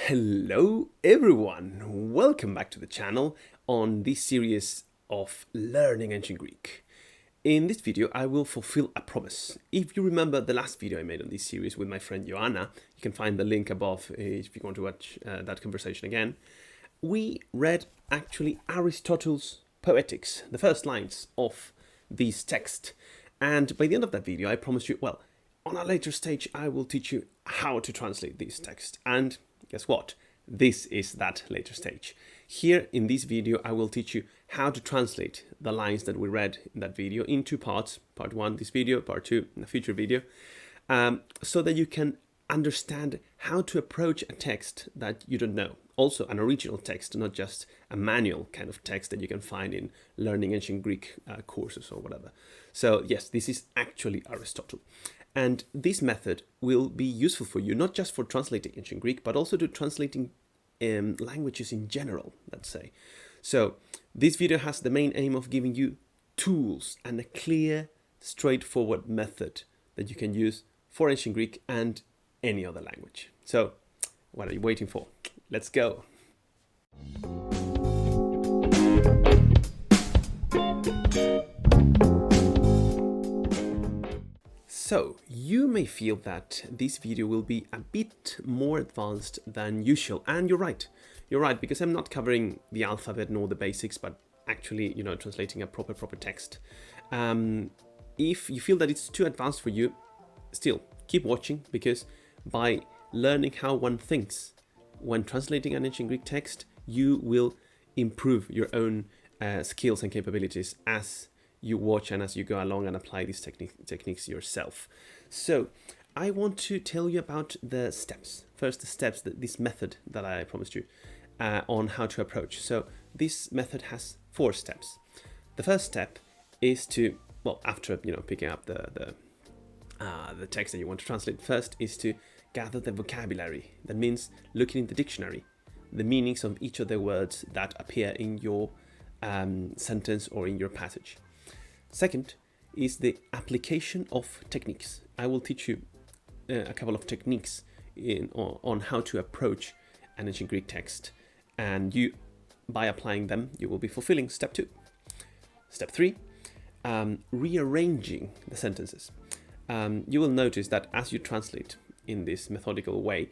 Hello everyone, welcome back to the channel on this series of Learning Ancient Greek. In this video I will fulfill a promise. If you remember the last video I made on this series with my friend Joanna, you can find the link above if you want to watch that conversation again. We read actually Aristotle's Poetics, the first lines of this text. And by the end of that video I promised you, well, on a later stage I will teach you how to translate this text. And guess what? This is that later stage. Here in this video, I will teach you how to translate the lines that we read in that video in two parts. Part one, this video, part two, in a future video, so that you can understand how to approach a text that you don't know. Also an original text, not just a manual kind of text that you can find in learning ancient Greek courses or whatever. So yes, this is actually Aristotle. And this method will be useful for you, not just for translating ancient Greek, but also to translating languages in general, let's say. So this video has the main aim of giving you tools and a clear, straightforward method that you can use for ancient Greek and any other language. So what are you waiting for? Let's go. So, you may feel that this video will be a bit more advanced than usual, and you're right. You're right, because I'm not covering the alphabet nor the basics, but actually, translating a proper text. If you feel that it's too advanced for you, still, keep watching, because by learning how one thinks when translating an ancient Greek text, you will improve your own skills and capabilities as you watch and as you go along and apply these techniques yourself. So I want to tell you about the steps. First, the steps, this method that I promised you on how to approach. So this method has 4 steps. The first step is to, well, after picking up the text that you want to translate, first is to gather the vocabulary. That means looking in the dictionary, the meanings of each of the words that appear in your sentence or in your passage. Second is the application of techniques. I will teach you a couple of techniques on how to approach an ancient Greek text, and by applying them, you will be fulfilling step 2. Step 3, rearranging the sentences. You will notice that as you translate in this methodical way,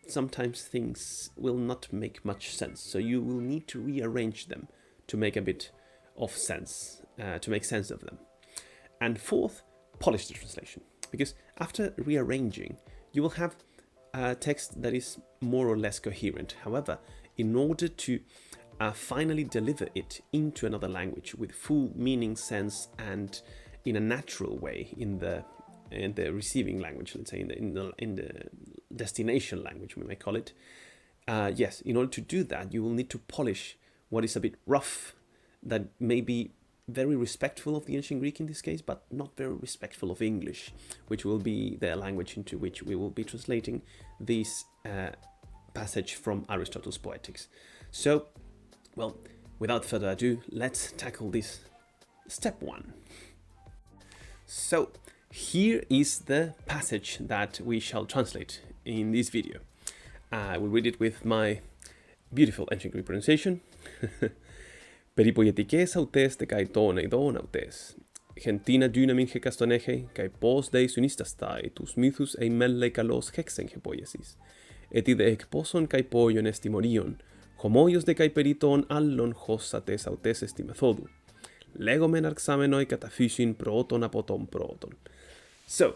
sometimes things will not make much sense, so you will need to rearrange them to make a bit of sense, to make sense of them. And fourth, polish the translation, because after rearranging, you will have a text that is more or less coherent. However, in order to finally deliver it into another language with full meaning, sense, and in a natural way in the receiving language, let's say in the destination language, we may call it. Yes, in order to do that, you will need to polish what is a bit rough, that may be very respectful of the ancient Greek in this case, but not very respectful of English, which will be the language into which we will be translating this passage from Aristotle's Poetics. So, well, without further ado, let's tackle this step 1. So, here is the passage that we shall translate in this video. I will read it with my beautiful ancient Greek pronunciation. Περιποiετικές αυτές δε καητών ειδών αυτές. Gentina dynamin he castoneje, cae pos dei sunistastai, tus mythus ei melle calos hexen he poiesis. Et ide ec poson cae poion estimorion, homoios de cae periton allon hossates autes esti methodu. Legomen arxamenoi cataphysin proton apoton proton. So,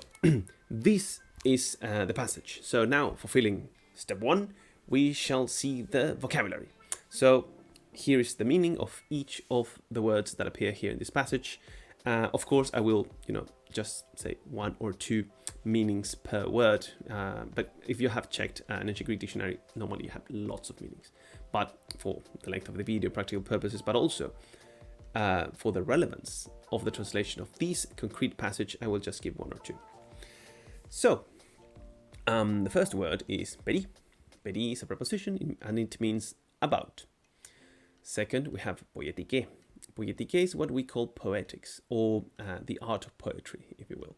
this is the passage. So now, fulfilling step 1, we shall see the vocabulary. So, here is the meaning of each of the words that appear here in this passage. Of course, I will, just say 1 or 2 meanings per word. But if you have checked an ancient Greek dictionary, normally you have lots of meanings. But for the length of the video, practical purposes, but also for the relevance of the translation of this concrete passage, I will just give 1 or 2. So, the first word is peri. Peri is a preposition and it means about. Second, we have poietike. Poietike is what we call poetics, or the art of poetry, if you will.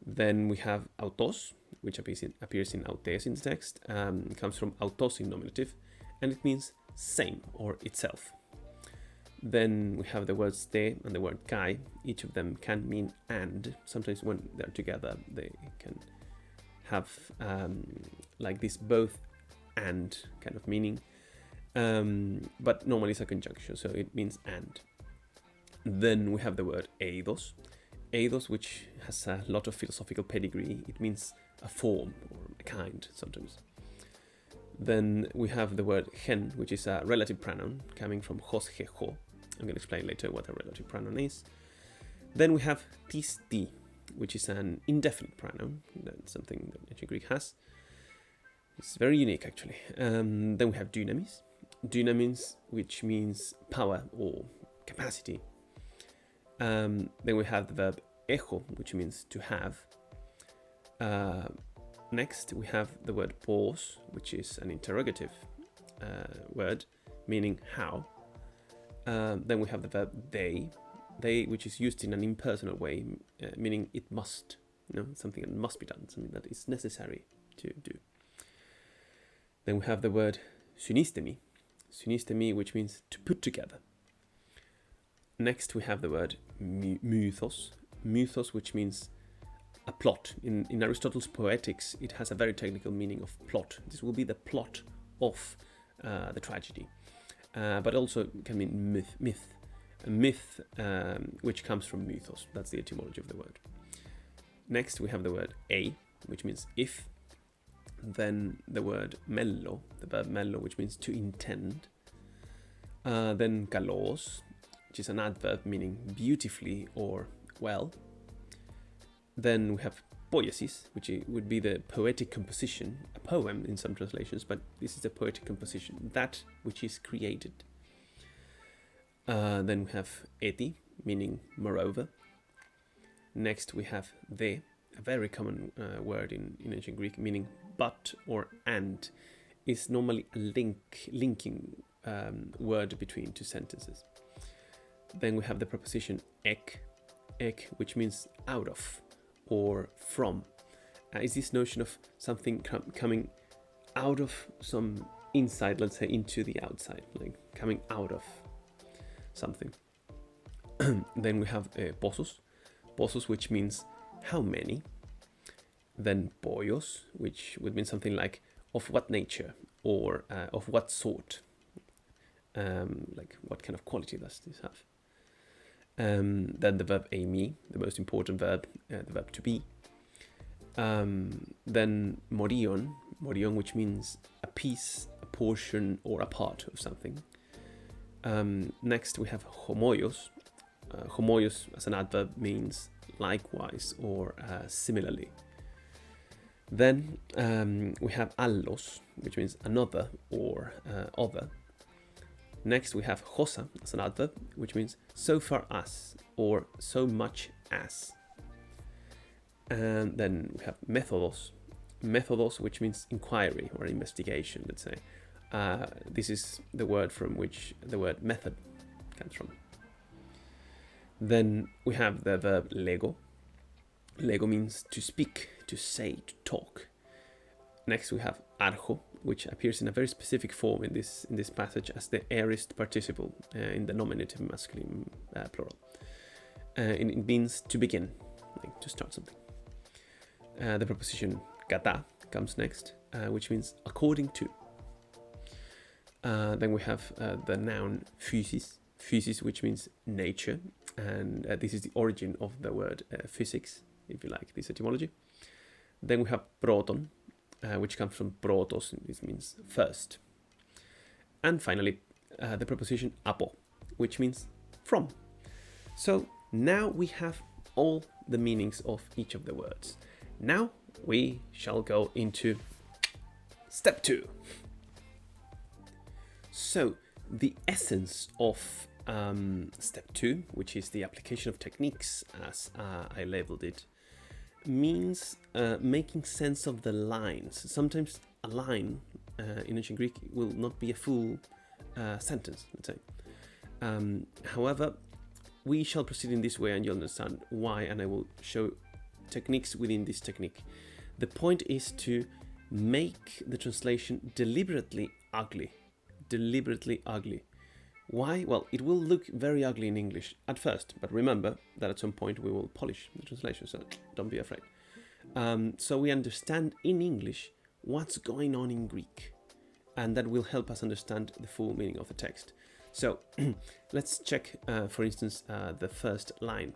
Then we have autos. which appears in autes in the text, comes from autos in nominative, and it means same or itself. Then we have the words te and the word kai. Each of them can mean and. Sometimes when they're together, they can have like this both and kind of meaning. But normally it's a conjunction, so it means and. Then we have the word eidos. Eidos, which has a lot of philosophical pedigree. It means a form or a kind sometimes. Then we have the word hen, which is a relative pronoun coming from hos he ho. I'm going to explain later what a relative pronoun is. Then we have tis ti, which is an indefinite pronoun. That's something that ancient Greek has. It's very unique, actually. Then we have dynamis. Dynamis, which means power or capacity. Then we have the verb echo, which means to have. Next, we have the word pos, which is an interrogative word, meaning how. Then we have the verb they, which is used in an impersonal way, meaning it must, something that must be done, something that is necessary to do. Then we have the word synistemi, which means to put together. Next, we have the word mythos, which means a plot. In Aristotle's Poetics, it has a very technical meaning of plot. This will be the plot of the tragedy. But also can mean myth. A myth, which comes from mythos. That's the etymology of the word. Next, we have the word a, which means if. Then the word mello, the verb mello, which means to intend. Then kalos, which is an adverb meaning beautifully or well. Then we have poiesis, which would be the poetic composition, a poem in some translations, but this is a poetic composition, that which is created. Then we have eti, meaning moreover. Next we have the, a very common word in ancient Greek, meaning but or and, is normally a linking word between two sentences. Then we have the preposition ek, which means out of or from. Is this notion of something coming out of some inside, let's say, into the outside, like coming out of something. Then we have posos, which means how many. Then poios, which would mean something like of what nature or of what sort, like what kind of quality does this have. Then the verb eimi, the most important verb, the verb to be. Then morion, which means a piece, a portion, or a part of something. Next we have homoios. Homoios as an adverb means likewise or similarly. Then we have allos, which means another or other. Next we have hosa as an adverb, which means so far as or so much as. And then we have methodos, which means inquiry or investigation, let's say. This is the word from which the word method comes from. Then we have the verb lego. Lego means to speak, to say, to talk. Next we have archo, which appears in a very specific form in this passage as the aorist participle in the nominative masculine plural. It means to begin, like to start something. The preposition kata comes next, which means according to. Then we have the noun physis, which means nature, and this is the origin of the word physics, if you like this etymology. Then we have proton, which comes from protos, this means first. And finally, the preposition apo, which means from. So now we have all the meanings of each of the words. Now we shall go into step 2. So the essence of step 2, which is the application of techniques as I labeled it, means making sense of the lines. Sometimes a line in ancient Greek will not be a full sentence, let's say. However, we shall proceed in this way and you'll understand why, and I will show techniques within this technique The point is to make the translation deliberately ugly. Deliberately ugly. Why? Well, it will look very ugly in English at first, but remember that at some point we will polish the translation, so don't be afraid. So we understand in English what's going on in Greek, and that will help us understand the full meaning of the text. So let's check, for instance, the first line.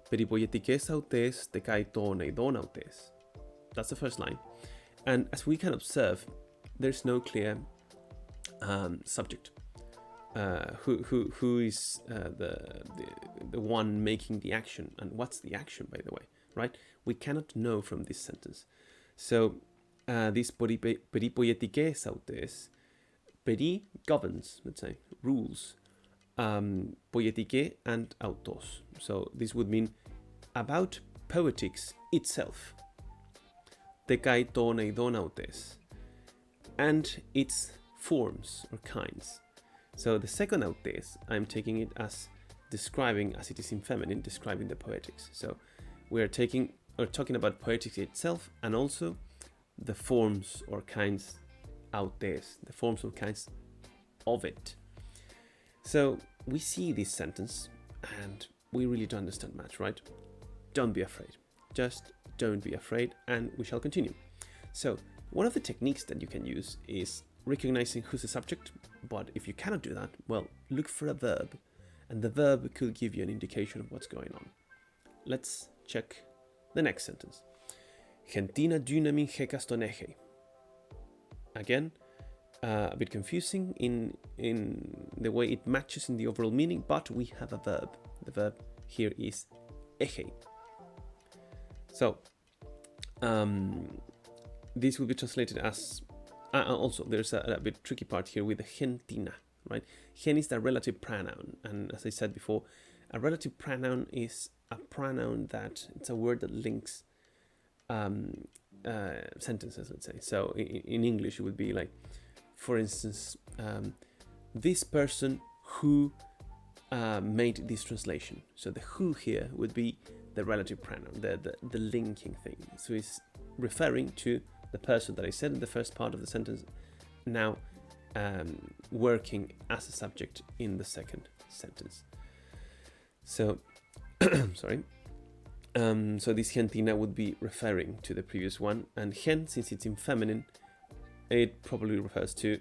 Περιποιητικές αutές τεκαετών ειδών αutές. That's the first line. And as we can observe, there's no clear subject. Who is the one making the action, and what's the action, by the way, right? We cannot know from this sentence. So these περιποιητικές αutές, peri governs, let's say, rules, poietique and autos. So this would mean about poetics itself, τεκαετών ειδών αutές, and its forms or kinds. So the second autes, I'm taking it as describing, as it is in feminine, describing the poetics. So we are talking about poetics itself, and also the forms or kinds autes, the forms or kinds of it. So we see this sentence and we really don't understand much, right? Don't be afraid. Just don't be afraid, and we shall continue. So one of the techniques that you can use is recognizing who's the subject, but if you cannot do that, well, look for a verb, and the verb could give you an indication of what's going on. Let's check the next sentence. Gentina dynamin hekaston eche. Again, a bit confusing in the way it matches in the overall meaning, but we have a verb. The verb here is eche. So this will be translated as also there's a bit tricky part here with the gentina, right? Gen is the relative pronoun, and as I said before, a relative pronoun is a pronoun that it's a word that links sentences, let's say. So in English it would be like, for instance, this person who made this translation. So the who here would be the relative pronoun, the linking thing. So it's referring to the person that I said in the first part of the sentence, now working as a subject in the second sentence. So, sorry. So this gentina would be referring to the previous one, and gen, since it's in feminine, it probably refers to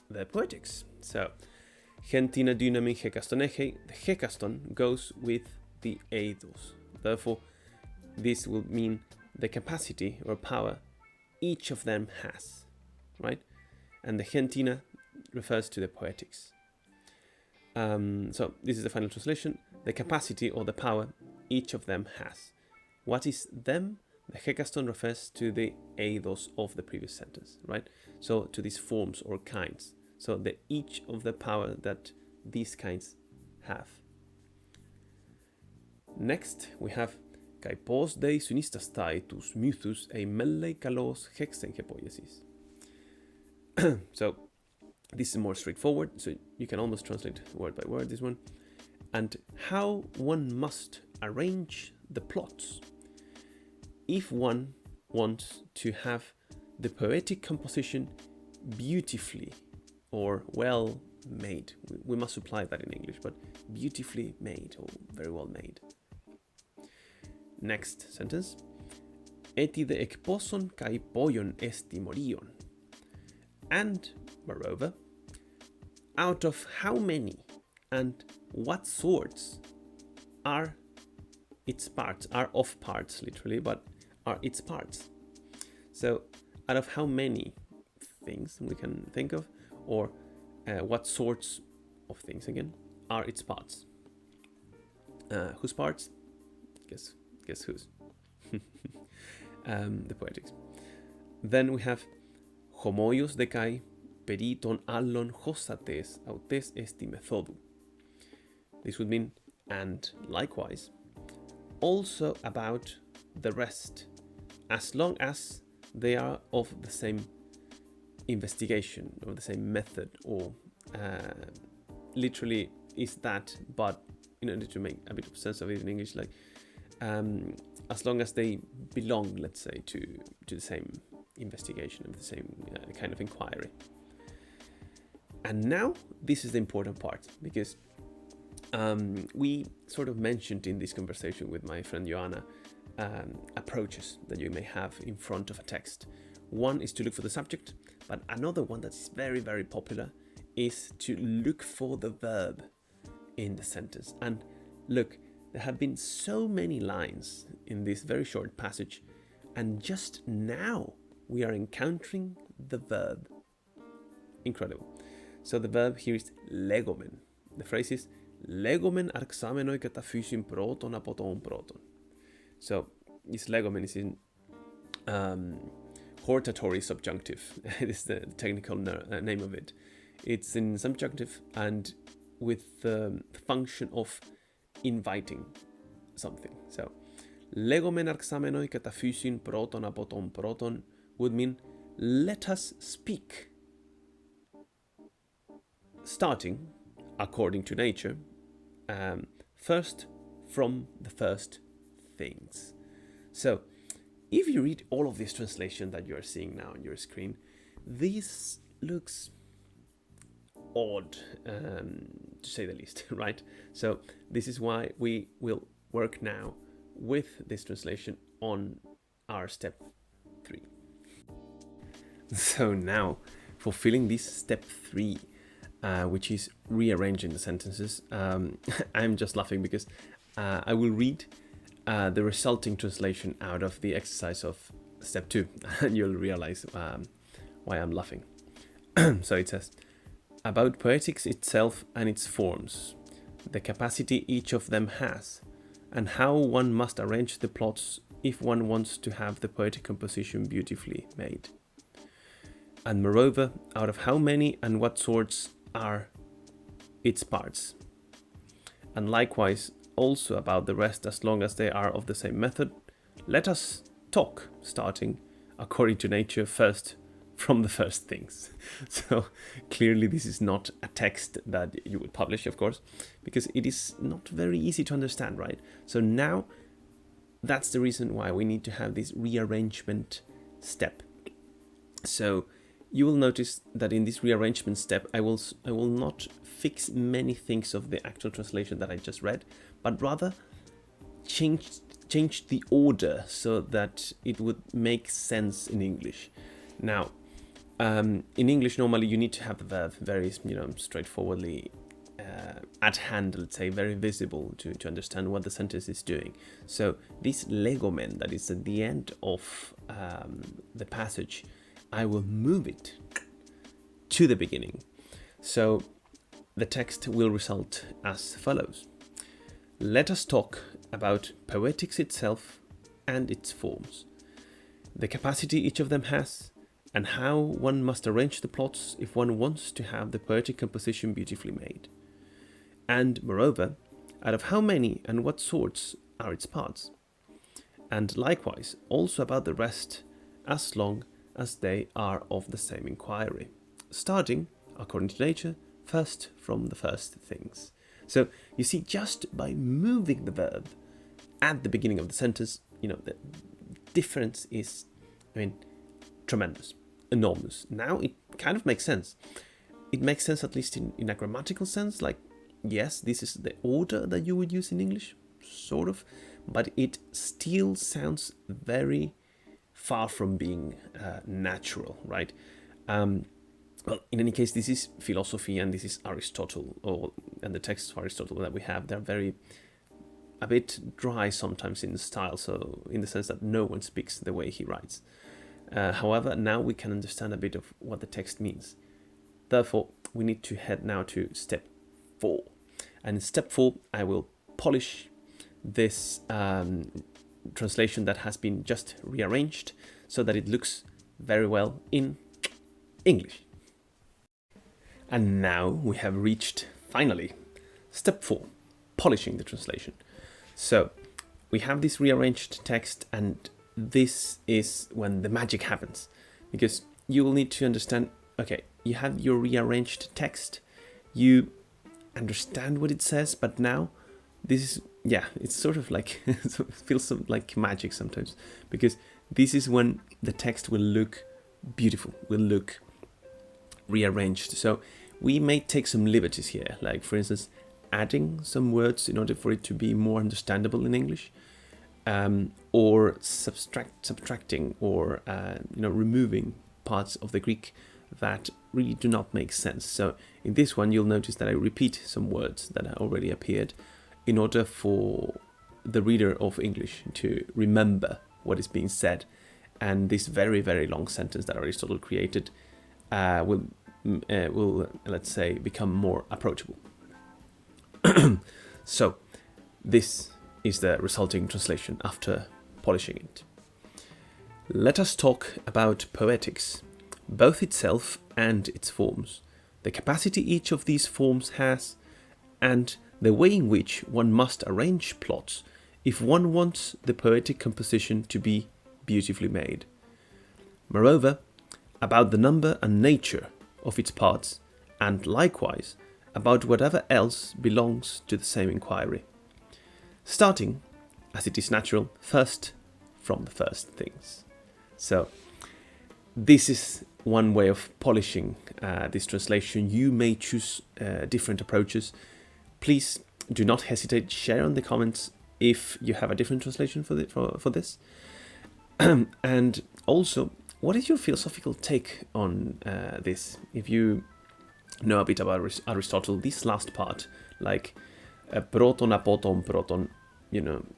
the poetics. So, gentina dynamin hekaston eche, the hekaston goes with the eidos. Therefore, this will mean the capacity or power each of them has, right? And the gentina refers to the poetics. So this is the final translation. The capacity or the power each of them has. What is them? The hekaston refers to the eidos of the previous sentence, right? So to these forms or kinds. So the each of the power that these kinds have. Next we have kai pos dei sunistas tus mythus ei melle kalos hexen hepoiesis. So this is more straightforward, so you can almost translate word by word this one. And how one must arrange the plots if one wants to have the poetic composition beautifully or well made. We must apply that in English, but beautifully made or very well made. Next sentence. Eti de ekposon kai poion esti morion. And, moreover, out of how many and what sorts are its parts, are of parts literally, but are its parts. So out of how many things we can think of, or what sorts of things again are its parts. Whose parts? Guess whose? The poetics. Then we have homoios decai periton allon hosates autes esti methodu. This would mean, and likewise, also about the rest, as long as they are of the same investigation or the same method, or literally is that, but in order to make a bit of sense of it in English, like as long as they belong, let's say, to the same investigation, of the same kind of inquiry. And now this is the important part, because we sort of mentioned in this conversation with my friend Joanna approaches that you may have in front of a text. One is to look for the subject, but another one that's very, very popular is to look for the verb in the sentence. And look, there have been so many lines in this very short passage, and just now we are encountering the verb. Incredible. So the verb here is legomen. The phrase is legomen arxamenoi kataphysin proton apoton proton. So this legomen is in hortatory subjunctive. It is the technical name of it. It's in subjunctive and with the function of inviting something. So legomen arxamenoi kataphysin proton apoton proton would mean let us speak. Starting, according to nature, first from the first things. So, if you read all of this translation that you are seeing now on your screen, this looks odd, to say the least, right? So, this is why we will work now with this translation on our step 3. So now, fulfilling this step 3, which is rearranging the sentences. I'm just laughing because I will read the resulting translation out of the exercise of step 2, and you'll realize why I'm laughing. So it says, about poetics itself and its forms, the capacity each of them has, and how one must arrange the plots if one wants to have the poetic composition beautifully made. And moreover, out of how many and what sorts are its parts, and likewise also about the rest as long as they are of the same method. Let us talk, starting according to nature first from the first things. So clearly this is not a text that you would publish, of course, because it is not very easy to understand, right? So now that's the reason why we need to have this rearrangement step. So you will notice that in this rearrangement step, I will not fix many things of the actual translation that I just read, but rather change the order so that it would make sense in English. Now, in English, normally you need to have the verb very, straightforwardly at hand, let's say, very visible to understand what the sentence is doing. So this legomen that is at the end of the passage, I will move it to the beginning. So the text will result as follows. Let us talk about poetics itself and its forms, the capacity each of them has, and how one must arrange the plots if one wants to have the poetic composition beautifully made. And moreover, out of how many and what sorts are its parts. And likewise also about the rest as long as they are of the same inquiry, starting, according to nature, first from the first things. So you see, just by moving the verb at the beginning of the sentence, the difference is, tremendous, enormous. Now it kind of makes sense. It makes sense at least in a grammatical sense, like, yes, this is the order that you would use in English, sort of, but it still sounds very far from being natural, right? Well, in any case, this is philosophy and this is Aristotle, and the texts of Aristotle that we have, they're a bit dry sometimes in style, so in the sense that no one speaks the way he writes. However, now we can understand a bit of what the text means. Therefore, we need to head now to step 4. And in step 4, I will polish this translation that has been just rearranged so that it looks very well in English. And now we have reached, finally, step 4, polishing the translation. So we have this rearranged text, and this is when the magic happens, because you will need to understand, okay, you have your rearranged text, you understand what it says, but now this is yeah, it's sort of like, it feels like magic sometimes, because this is when the text will look beautiful, will look rearranged. So we may take some liberties here, like for instance, adding some words in order for it to be more understandable in English, or subtracting, or removing parts of the Greek that really do not make sense. So in this one, you'll notice that I repeat some words that already appeared in order for the reader of English to remember what is being said. And this very, very long sentence that Aristotle created will, let's say, become more approachable. So this is the resulting translation after polishing it. Let us talk about poetics, both itself and its forms, the capacity each of these forms has, and the way in which one must arrange plots if one wants the poetic composition to be beautifully made. Moreover, about the number and nature of its parts, and likewise about whatever else belongs to the same inquiry. Starting, as it is natural, first from the first things. So this is one way of polishing this translation. You may choose different approaches. Please do not hesitate to share in the comments if you have a different translation for this. And also, what is your philosophical take on this? If you know a bit about Aristotle, this last part, like proton, apoton, proton,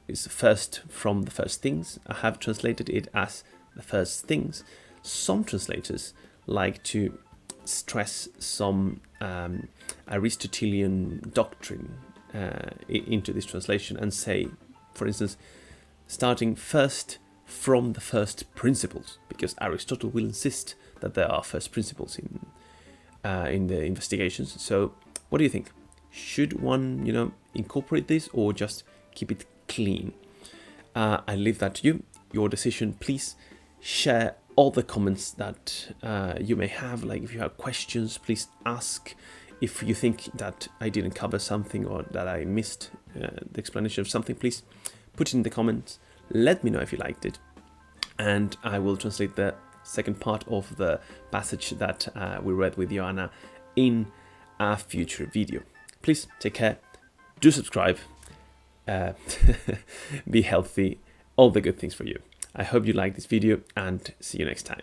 is first from the first things. I have translated it as the first things. Some translators like to stress some Aristotelian doctrine into this translation and say, for instance, starting first from the first principles, because Aristotle will insist that there are first principles in the investigations. So what do you think? Should one, incorporate this, or just keep it clean? I leave that to you. Your decision. Please share all the comments that you may have. Like if you have questions, please ask. If you think that I didn't cover something or that I missed the explanation of something, please put it in the comments. Let me know if you liked it, and I will translate the second part of the passage that we read with Joanna in a future video. Please take care, do subscribe, be healthy, all the good things for you. I hope you like this video, and see you next time.